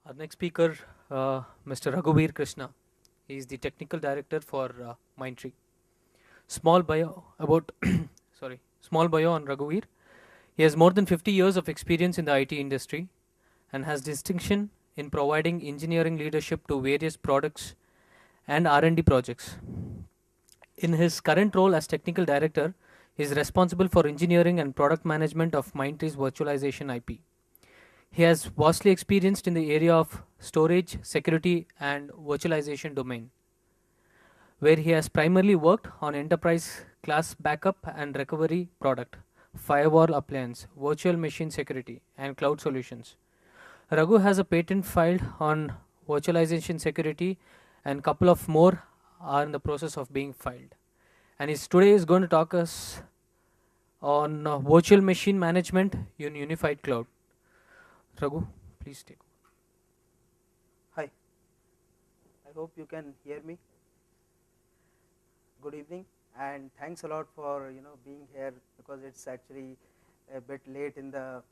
Our next speaker, Mr. Raghuveer Krishna. He is the technical director for Mindtree. Small bio about small bio on Raghuveer. He has more than 50 years of experience in the IT industry and has distinction in providing engineering leadership to various products and R&D projects. In his current role as technical director, he is responsible for engineering and product management of Mindtree's virtualization IP. He has vastly experienced in the area of storage, security, and virtualization domain, where he has primarily worked on enterprise class backup and recovery product, firewall appliance, virtual machine security, and cloud solutions. Raghu has a patent filed on virtualization security, and couple of more are in the process of being filed. And today is going to talk us on virtual machine management in unified cloud. Raghu, please take. Hi, I hope you can hear me. Good evening, and thanks a lot for being here, because it's actually a bit late in the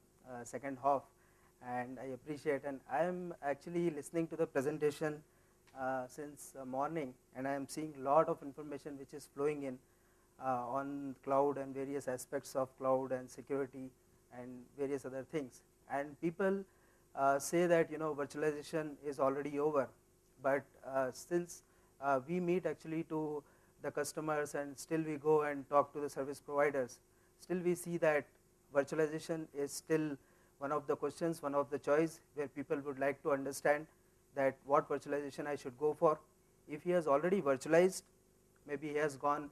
second half, and I appreciate. And I am actually listening to the presentation since morning, and I am seeing a lot of information which is flowing in on cloud and various aspects of cloud and security and various other things. And people say that virtualization is already over, but since we meet actually to the customers and still we go and talk to the service providers, still we see that virtualization is still one of the questions, one of the choice where people would like to understand that what virtualization I should go for. If he has already virtualized, maybe he has gone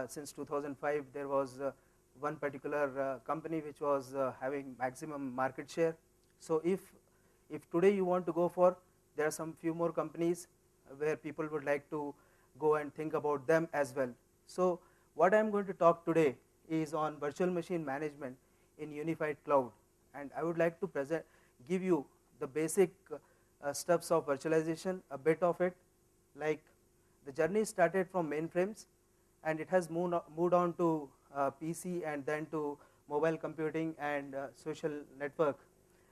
since 2005, there was one particular company which was having maximum market share. So if today you want to go for, there are some few more companies where people would like to go and think about them as well. So what I am going to talk today is on virtual machine management in unified cloud, and I would like to give you the basic steps of virtualization, a bit of it. Like, the journey started from mainframes, and it has moved on to PC, and then to mobile computing and social network,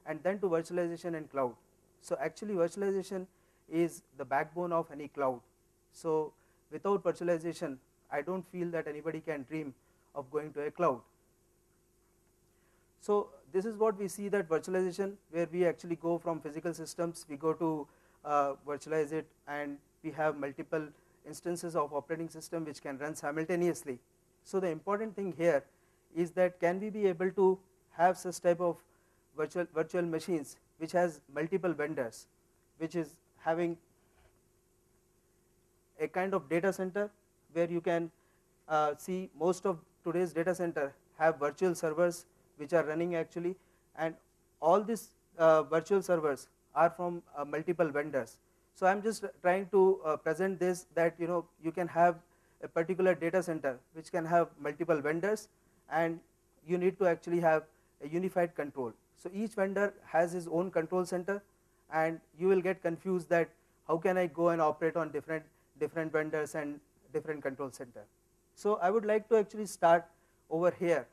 and then to virtualization and cloud. So actually virtualization is the backbone of any cloud. So without virtualization, I don't feel that anybody can dream of going to a cloud. So this is what we see, that virtualization, where we actually go from physical systems, we go to virtualize it, and we have multiple instances of operating system which can run simultaneously. So the important thing here is that can we be able to have such type of virtual machines which has multiple vendors, which is having a kind of data center where you can see most of today's data center have virtual servers which are running actually, and all these virtual servers are from multiple vendors. So I'm just trying to present this, that you can have a particular data center which can have multiple vendors, and you need to actually have a unified control. So each vendor has his own control center, and you will get confused that how can I go and operate on different vendors and different control center. So I would like to actually start over here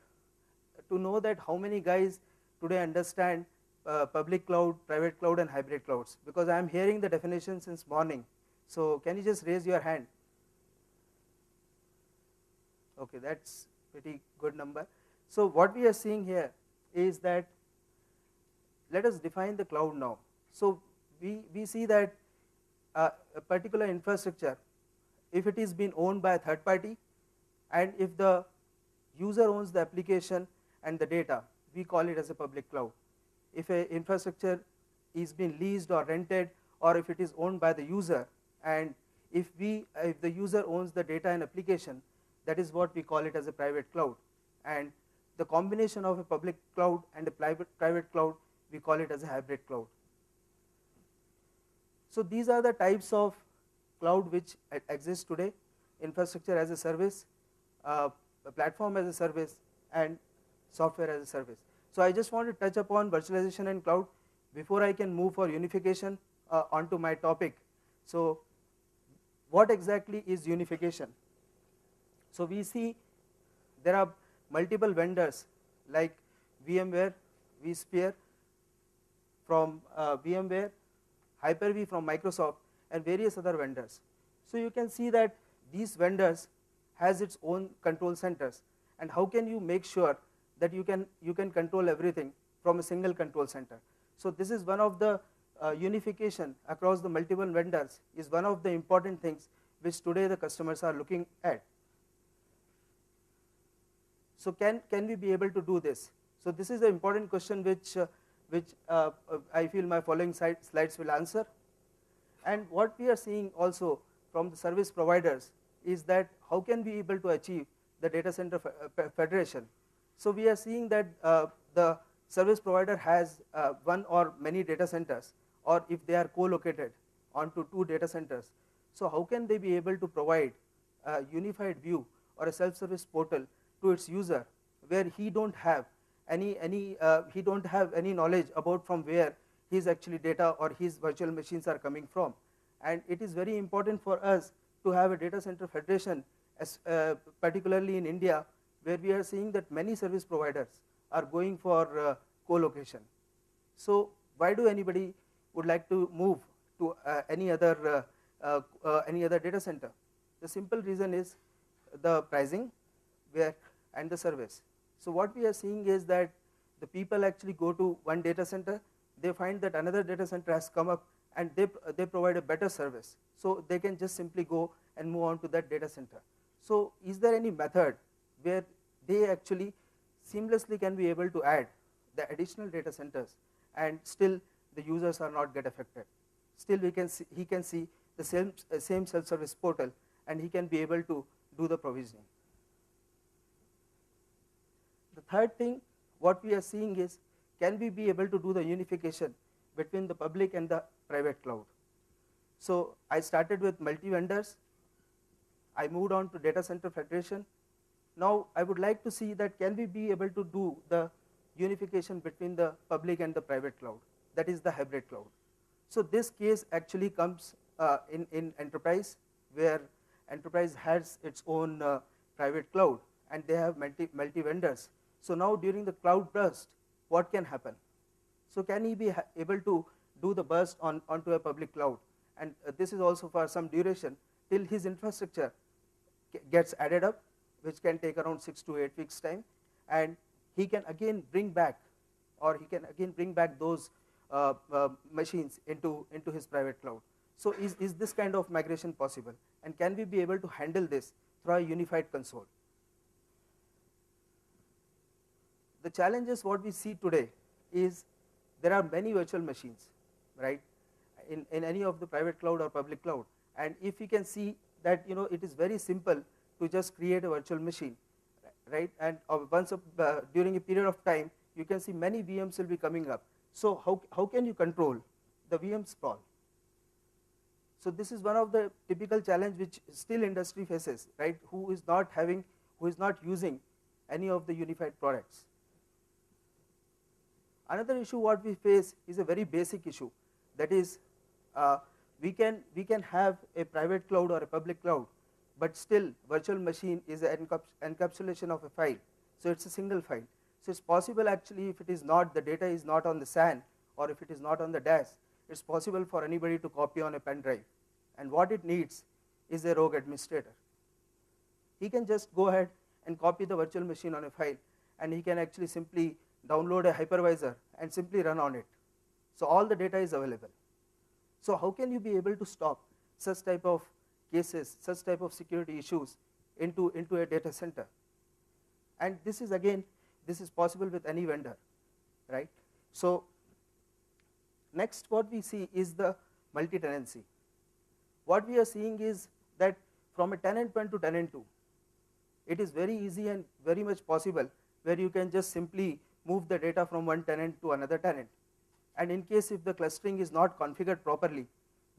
to know that how many guys today understand public cloud, private cloud, and hybrid clouds, because I am hearing the definition since morning. So can you just raise your hand? Okay, that's pretty good number. So what we are seeing here is that, let us define the cloud now. So we see that a particular infrastructure, if it is being owned by a third party, and if the user owns the application and the data, we call it as a public cloud. If an infrastructure is being leased or rented, or if it is owned by the user, and if the user owns the data and application, that is what we call it as a private cloud. And the combination of a public cloud and a private cloud, we call it as a hybrid cloud. So these are the types of cloud which exist today: infrastructure as a service, a platform as a service, and software as a service. So I just want to touch upon virtualization and cloud before I can move for unification onto my topic. So what exactly is unification? So we see there are multiple vendors like VMware, vSphere. From VMware, Hyper-V from Microsoft, and various other vendors. So you can see that these vendors has its own control centers, and how can you make sure that you can control everything from a single control center. So this is one of the unification across the multiple vendors is one of the important things which today the customers are looking at. So can we be able to do this? So this is an important question which I feel my following slides will answer. And what we are seeing also from the service providers is that how can we be able to achieve the data center federation. So we are seeing that the service provider has one or many data centers, or if they are co-located onto 2 data centers. So how can they be able to provide a unified view or a self-service portal to its user, where he don't have any knowledge about from where his actually data or his virtual machines are coming from. And it is very important for us to have a data center federation, as particularly in India, where we are seeing that many service providers are going for co-location. So why do anybody would like to move to any other data center? The simple reason is the pricing and the service. So what we are seeing is that the people actually go to one data center, they find that another data center has come up and they provide a better service. So they can just simply go and move on to that data center. So is there any method where they actually seamlessly can be able to add the additional data centers and still the users are not get affected? Still he can see the same self-service portal and he can be able to do the provisioning. The third thing what we are seeing is, can we be able to do the unification between the public and the private cloud? So I started with multi-vendors, I moved on to data center federation. Now I would like to see that can we be able to do the unification between the public and the private cloud, that is the hybrid cloud. So this case actually comes in enterprise, where enterprise has its own private cloud and they have multi vendors. So now during the cloud burst, what can happen? So can he be able to do the burst onto a public cloud? And this is also for some duration till his infrastructure gets added up, which can take around 6 to 8 weeks time, and he can again bring back those machines into his private cloud. So is this kind of migration possible, and can we be able to handle this through a unified console? The challenges what we see today is there are many virtual machines, right, in any of the private cloud or public cloud, and if we can see that it is very simple to just create a virtual machine, right, and during a period of time you can see many VMs will be coming up. So how can you control the VM sprawl? So this is one of the typical challenge which still industry faces, right, who is not using any of the unified products. Another issue what we face is a very basic issue, that is we can have a private cloud or a public cloud, but still virtual machine is an encapsulation of a file, so it's a single file. So it's possible actually, if it is not, the data is not on the SAN or if it is not on the DAS, it's possible for anybody to copy on a pen drive, and what it needs is a rogue administrator. He can just go ahead and copy the virtual machine on a file, and he can actually simply download a hypervisor and simply run on it. So all the data is available. So how can you be able to stop such type of cases, such type of security issues into a data center? And this is possible with any vendor, right? So next what we see is the multi-tenancy. What we are seeing is that from a tenant 1 to tenant 2, it is very easy and very much possible where you can just simply move the data from one tenant to another tenant. And in case if the clustering is not configured properly,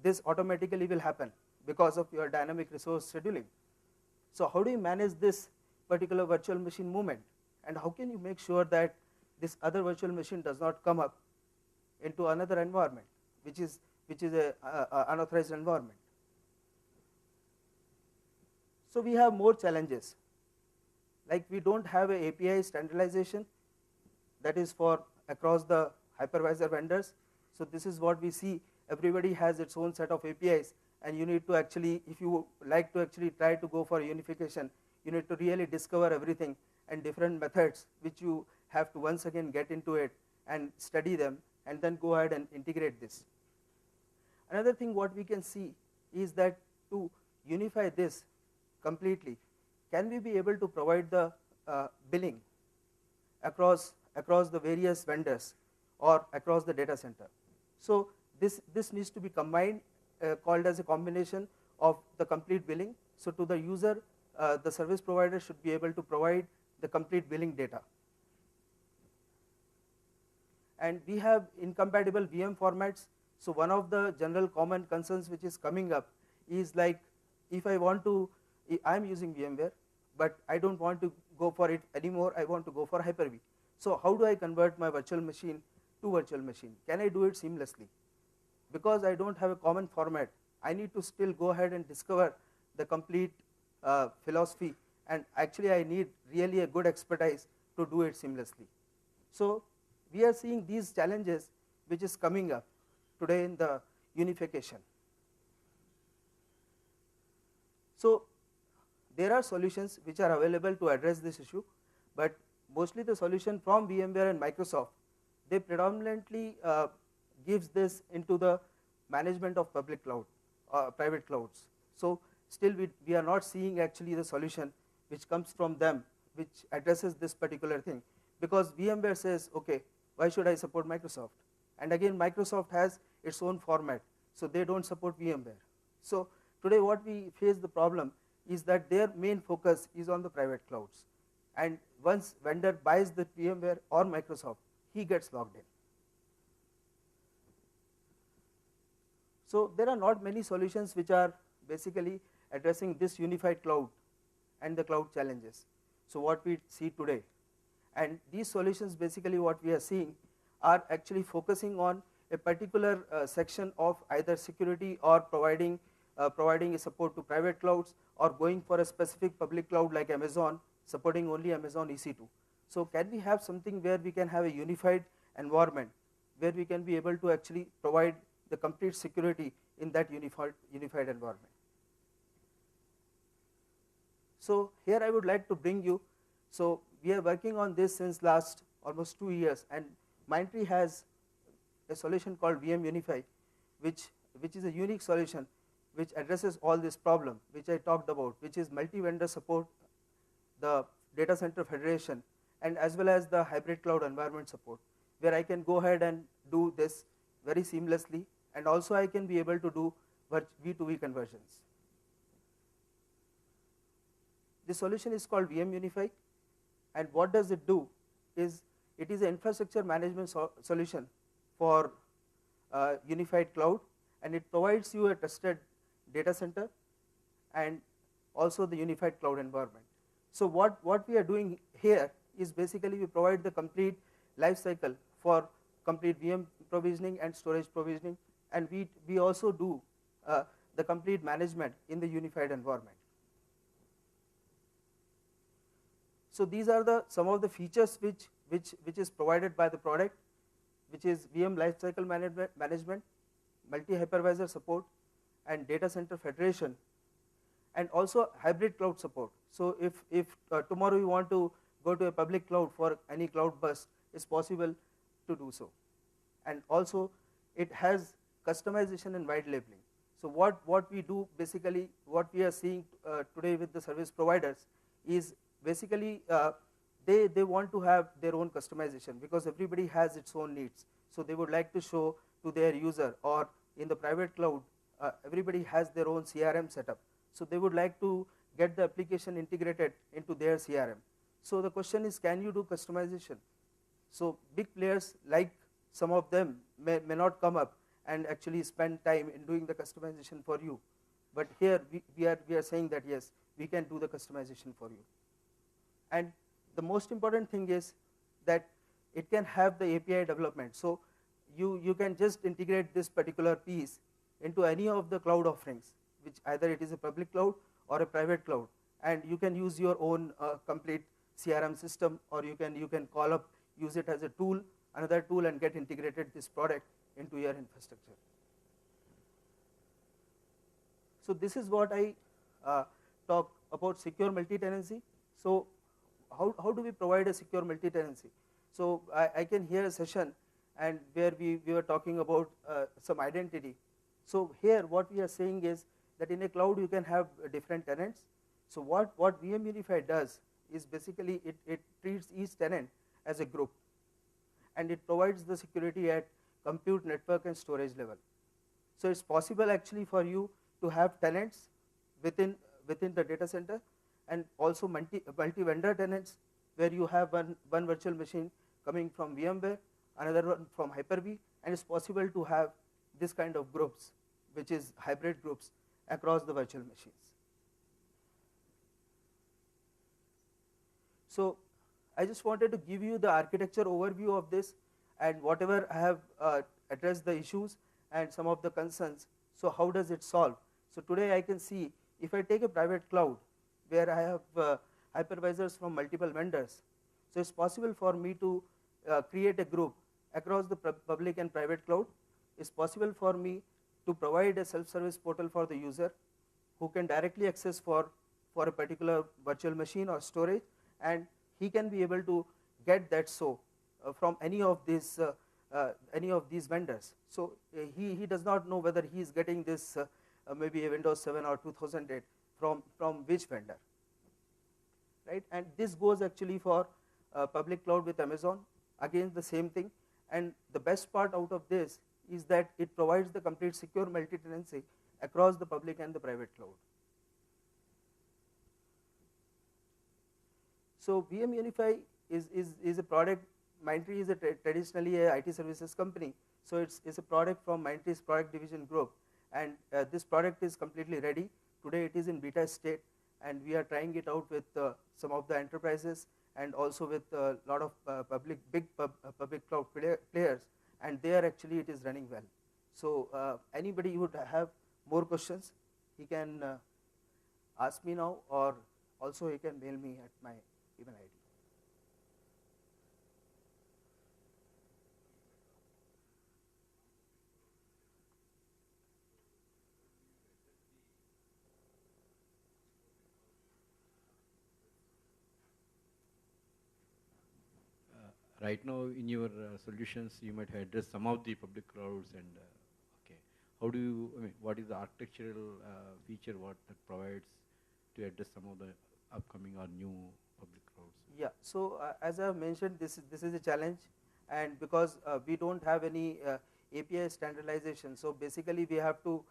this automatically will happen because of your dynamic resource scheduling. So how do you manage this particular virtual machine movement, and how can you make sure that this other virtual machine does not come up into another environment which is a unauthorized environment? So we have more challenges, like we don't have a API standardization that is for across the hypervisor vendors. So this is what we see everybody has its own set of APIs, and you need to actually, if you like to actually try to go for unification, you need to really discover everything and different methods which you have to once again get into it and study them and then go ahead and integrate this. Another thing what we can see is that to unify this completely, can we be able to provide the billing across the various vendors or across the data center? So this needs to be combined, called as a combination of the complete billing. So to the user, the service provider should be able to provide the complete billing data. And we have incompatible VM formats. So one of the general common concerns which is coming up is like, if I want to, I'm using VMware, but I don't want to go for it anymore, I want to go for Hyper-V. So how do I convert my virtual machine to virtual machine? Can I do it seamlessly? Because I don't have a common format, I need to still go ahead and discover the complete philosophy, and actually I need really a good expertise to do it seamlessly. So we are seeing these challenges which is coming up today in the unification. So there are solutions which are available to address this issue, but mostly the solution from VMware and Microsoft, they predominantly gives this into the management of public cloud, private clouds. So still we are not seeing actually the solution which comes from them which addresses this particular thing, because VMware says, okay, why should I support Microsoft? And again, Microsoft has its own format, so they don't support VMware. So today what we face the problem is that their main focus is on the private clouds, and once vendor buys the VMware or Microsoft, he gets logged in. So there are not many solutions which are basically addressing this unified cloud and the cloud challenges. So what we see today, and these solutions basically what we are seeing are actually focusing on a particular section of either security or providing a support to private clouds, or going for a specific public cloud like Amazon, supporting only Amazon EC2. So can we have something where we can have a unified environment where we can be able to actually provide the complete security in that unified environment? So here I would like to bring you, so we are working on this since last almost 2 years, and Mindtree has a solution called VM Unify, which is a unique solution which addresses all this problem which I talked about, which is multi-vendor support, the data center federation, and as well as the hybrid cloud environment support, where I can go ahead and do this very seamlessly, and also I can be able to do V2V conversions. This solution is called VM Unify, and what does it do is, it is an infrastructure management solution for unified cloud, and it provides you a trusted data center and also the unified cloud environment. So what we are doing here is basically we provide the complete life cycle for complete VM provisioning and storage provisioning, and we also do the complete management in the unified environment. So these are some of the features which is provided by the product, which is VM lifecycle management, multi-hypervisor support, and data center federation, and also hybrid cloud support. So if tomorrow you want to go to a public cloud for any cloud bus, it's possible to do so. And also it has customization and white labeling. So what we do basically, what we are seeing today with the service providers is basically they want to have their own customization, because everybody has its own needs. So they would like to show to their user, or in the private cloud, everybody has their own CRM setup. So they would like to get the application integrated into their CRM. So the question is, can you do customization? So big players, like some of them, may not come up and actually spend time in doing the customization for you. But here we are saying that yes, we can do the customization for you. And the most important thing is that it can have the API development. So you can just integrate this particular piece into any of the cloud offerings, which either it is a public cloud or a private cloud, and you can use your own complete CRM system, or you can call up, use it as a tool, another tool, and get integrated this product into your infrastructure. So this is what I talk about secure multi-tenancy. So how do we provide a secure multi-tenancy? So I can hear a session and where we were talking about some identity. So here what we are saying is that in a cloud you can have different tenants. So what VM Unify does is basically it treats each tenant as a group, and it provides the security at compute, network and storage level. So it's possible actually for you to have tenants within the data center, and also multi vendor tenants where you have one virtual machine coming from VMware, another one from Hyper-V, and it's possible to have this kind of groups, which is hybrid groups across the virtual machines. So I just wanted to give you the architecture overview of this, and whatever I have addressed the issues and some of the concerns. So how does it solve? So today I can see if I take a private cloud where I have hypervisors from multiple vendors, so it's possible for me to create a group across the public and private cloud. It's possible for me to provide a self-service portal for the user who can directly access for a particular virtual machine or storage, and he can be able to get that from any of these vendors. So he does not know whether he is getting this maybe a Windows 7 or 2008 from which vendor, right? And this goes actually for public cloud with Amazon, again the same thing. And the best part out of this is that it provides the complete secure multi-tenancy across the public and the private cloud. So VM Unify is a product. Mindtree is traditionally a IT services company, so it's a product from Mindtree's product division group, and this product is completely ready. Today it is in beta state, and we are trying it out with some of the enterprises and also with a lot of big public cloud players, and there actually it is running well. So anybody who would have more questions, he can ask me now, or also he can mail me at my email ID. Right now in your solutions, you might address some of the public clouds, and okay, how do you, I mean, what is the architectural feature what that provides to address some of the upcoming or new public clouds? Yeah, so as I have mentioned, this is a challenge, and because we don't have any API standardization, so basically we have to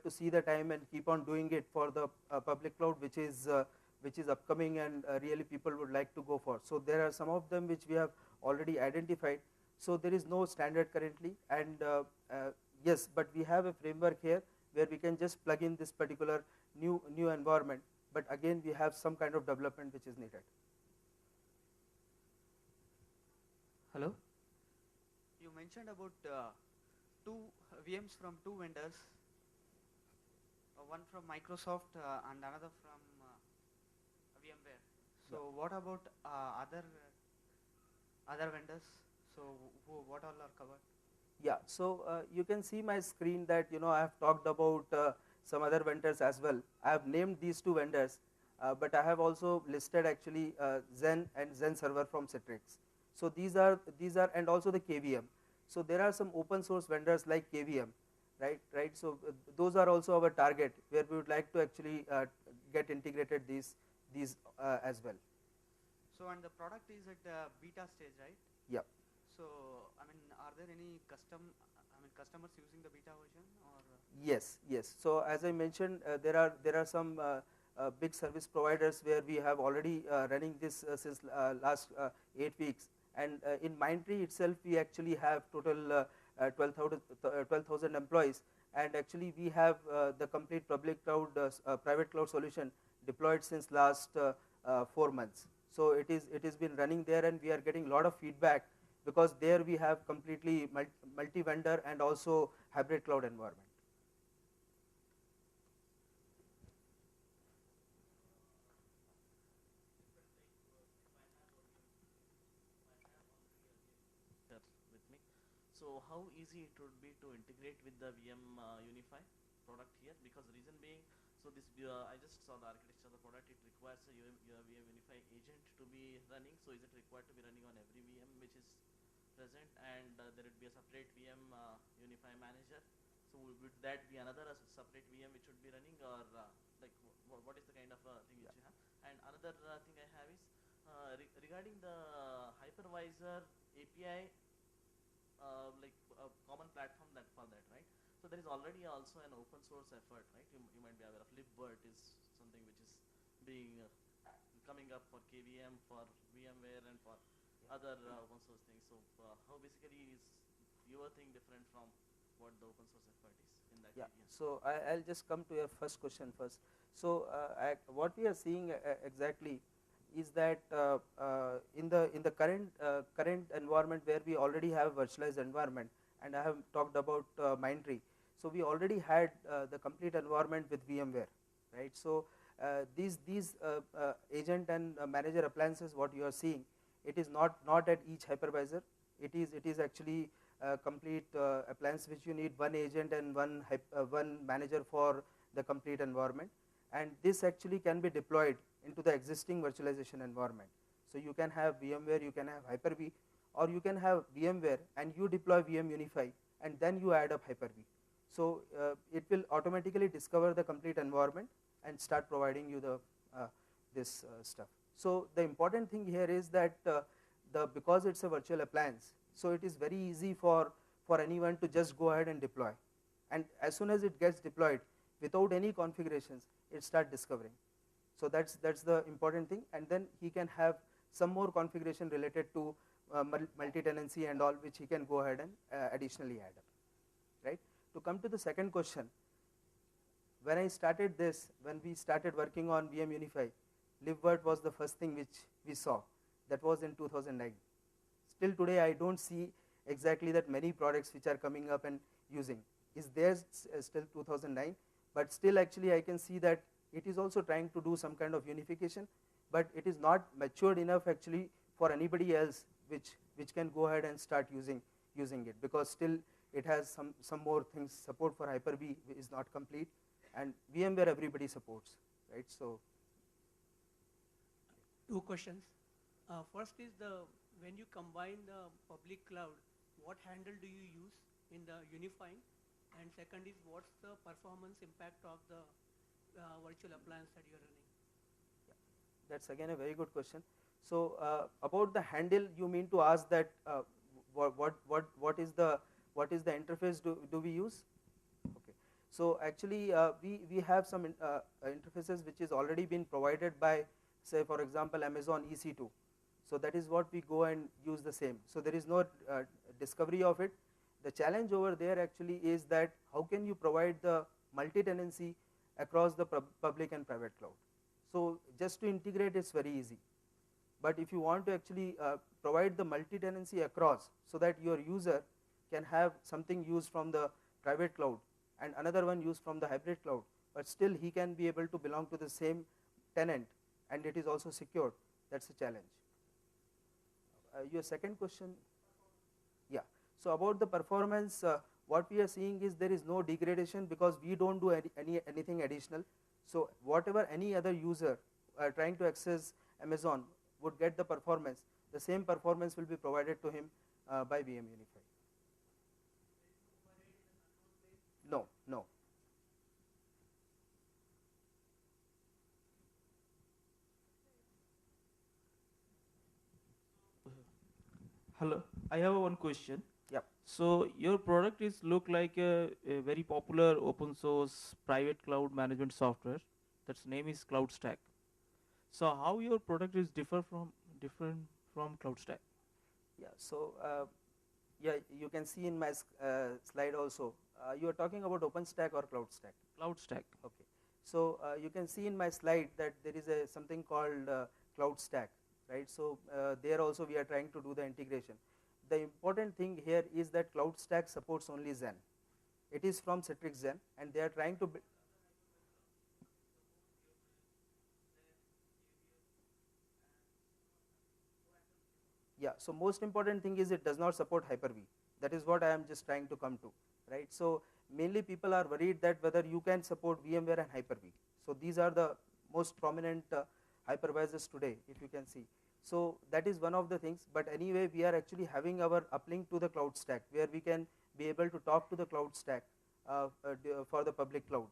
see the time and keep on doing it for the public cloud, which is upcoming, and really people would like to go for. So there are some of them which we have already identified. So there is no standard currently, and yes, but we have a framework here where we can just plug in this particular new environment. But again, we have some kind of development which is needed. Hello? You mentioned about two VMs from two vendors, one from Microsoft and another from VMware. So what about other vendors? So what all are covered? Yeah, so you can see my screen that I have talked about some other vendors as well. I have named these two vendors, but I have also listed actually Zen and Zen Server from Citrix. So these are and also the KVM. So there are some open source vendors like KVM, right? So those are also our target, where we would like to actually get integrated these as well. So and the product is at the beta stage, right? Yeah. So I mean, are there any customers using the beta version, or? Yes. So as I mentioned, there are some big service providers where we have already running this since last 8 weeks. And in Mindtree itself, we actually have total 12,000 employees, and actually we have the complete public cloud, private cloud solution deployed since last 4 months. So it is been running there, and we are getting a lot of feedback, because there we have completely multi-vendor and also hybrid cloud environment. With me. So how easy it would be to integrate with the VM Unify? product here, because reason being, so this I just saw the architecture of the product. It requires a VM Unify agent to be running. So is it required to be running on every VM which is present, and there would be a separate VM Unify manager? So would that be another separate VM which would be running, or like what is the kind of thing which you have? And another thing I have is regarding the hypervisor API, like a common platform that for that, right? So there is already also an open source effort, right? You might be aware of libvirt is something which is being coming up for KVM, for VMware, and for other open source things. So how basically is your thing different from what the open source effort is in that Yeah. area? So I'll just come to your first question first. So what we are seeing exactly is that in the current environment where we already have virtualized environment, and I have talked about Mindtree. So we already had the complete environment with VMware, right? So these agent and manager appliances, what you are seeing, it is not at each hypervisor. It is actually complete appliance which you need one agent and one manager for the complete environment, and this actually can be deployed into the existing virtualization environment. So you can have VMware, you can have Hyper-V, or you can have VMware and you deploy VM Unify and then you add up Hyper-V. So it will automatically discover the complete environment and start providing you the this stuff. So the important thing here is that because it's a virtual appliance, so it is very easy for anyone to just go ahead and deploy, and as soon as it gets deployed without any configurations, it start discovering. So that's the important thing, and then he can have some more configuration related to multi-tenancy and all, which he can go ahead and additionally add up, right? To come to the second question, when I started this, when we started working on VM Unify, libvirt was the first thing which we saw. That was in 2009. Still today, I don't see exactly that many products which are coming up and using. Is there still 2009? But still, actually, I can see that it is also trying to do some kind of unification, but it is not matured enough actually for anybody else which can go ahead and start using it, because still it has some more things. Support for Hyper-V is not complete, and VMware everybody supports, right? So two questions. First is when you combine the public cloud, what handle do you use in the unifying? And second is, what's the performance impact of the virtual appliance that you're running? yeah, that's again a very good question. So about the handle, you mean to ask that what is the interface do we use? Okay. So actually we have some interfaces which is already been provided by, say for example, Amazon EC2. So that is what we go and use the same. So there is no discovery of it. The challenge over there actually is that how can you provide the multi-tenancy across the public and private cloud. So just to integrate, it's very easy. But if you want to actually provide the multi-tenancy across, so that your user can have something used from the private cloud and another one used from the hybrid cloud, but still he can be able to belong to the same tenant and it is also secured, that's a challenge. Your second question? Yeah. So about the performance, what we are seeing is there is no degradation because we don't do anything additional. So whatever any other user trying to access Amazon would get the performance, the same performance will be provided to him by VM Unify. No, no. Hello, I have one question. Yep. So your product is look like a very popular open source private cloud management software. That's name is CloudStack. So how your product is different from CloudStack? Yeah. So yeah, you can see in my slide also. You are talking about OpenStack or CloudStack? CloudStack. Okay. So you can see in my slide that there is something called CloudStack, right? So there also we are trying to do the integration. The important thing here is that CloudStack supports only Xen. It is from Citrix Xen, and they are trying to yeah. So most important thing is it does not support Hyper-V. That is what I am just trying to come to, right? So mainly people are worried that whether you can support VMware and Hyper-V. So these are the most prominent hypervisors today, if you can see. So that is one of the things, but anyway we are actually having our uplink to the cloud stack, where we can be able to talk to the cloud stack for the public cloud.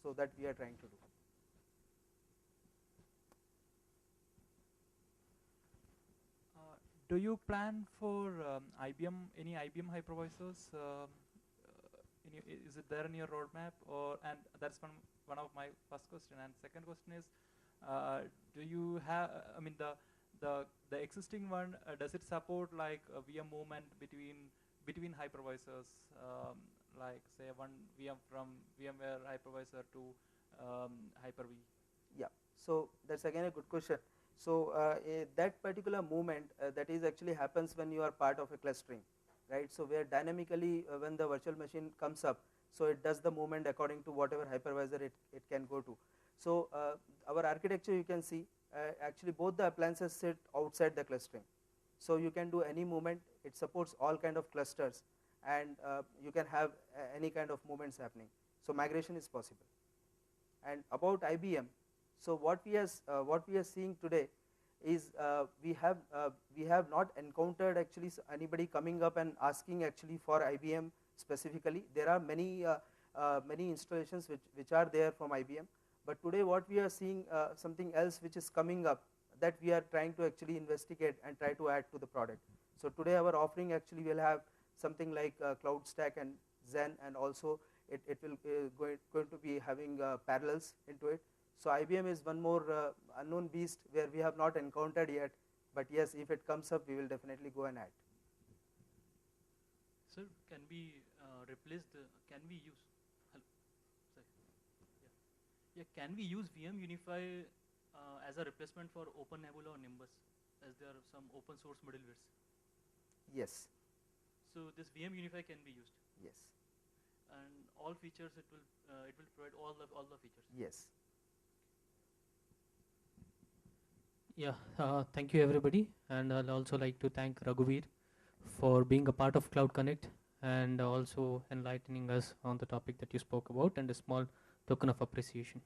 So that we are trying to do. Do you plan for IBM, any IBM hypervisors? Is it there in your roadmap? And that's one of my first question. And second question is, do you have? I mean, the existing one, does it support like a VM movement between hypervisors, like say one VM from VMware hypervisor to Hyper-V? Yeah. So that's again a good question. So that particular movement that is actually happens when you are part of a clustering, right? So where dynamically when the virtual machine comes up, so it does the movement according to whatever hypervisor it can go to. So our architecture, you can see actually both the appliances sit outside the clustering. So you can do any movement. It supports all kind of clusters, and you can have any kind of movements happening. So migration is possible. And about IBM, so what we are seeing today is we have not encountered actually anybody coming up and asking actually for IBM specifically. There are many many installations which are there from IBM, but today what we are seeing something else which is coming up, that we are trying to actually investigate and try to add to the product. So today our offering actually will have something like Cloud Stack and Zen, and also it will going to be having parallels into it. So IBM is one more unknown beast where we have not encountered yet, but yes, if it comes up, we will definitely go and add. Sir, can we replace can we use, hello, sorry, yeah, can we use VM Unify as a replacement for OpenNebula or Nimbus, as there are some open source middlewares? Yes. So this VM Unify can be used? Yes. And all features it will provide all the features? Yes. Yeah, thank you everybody, and I'll also like to thank Raghuveer for being a part of Cloud Connect and also enlightening us on the topic that you spoke about, and a small token of appreciation.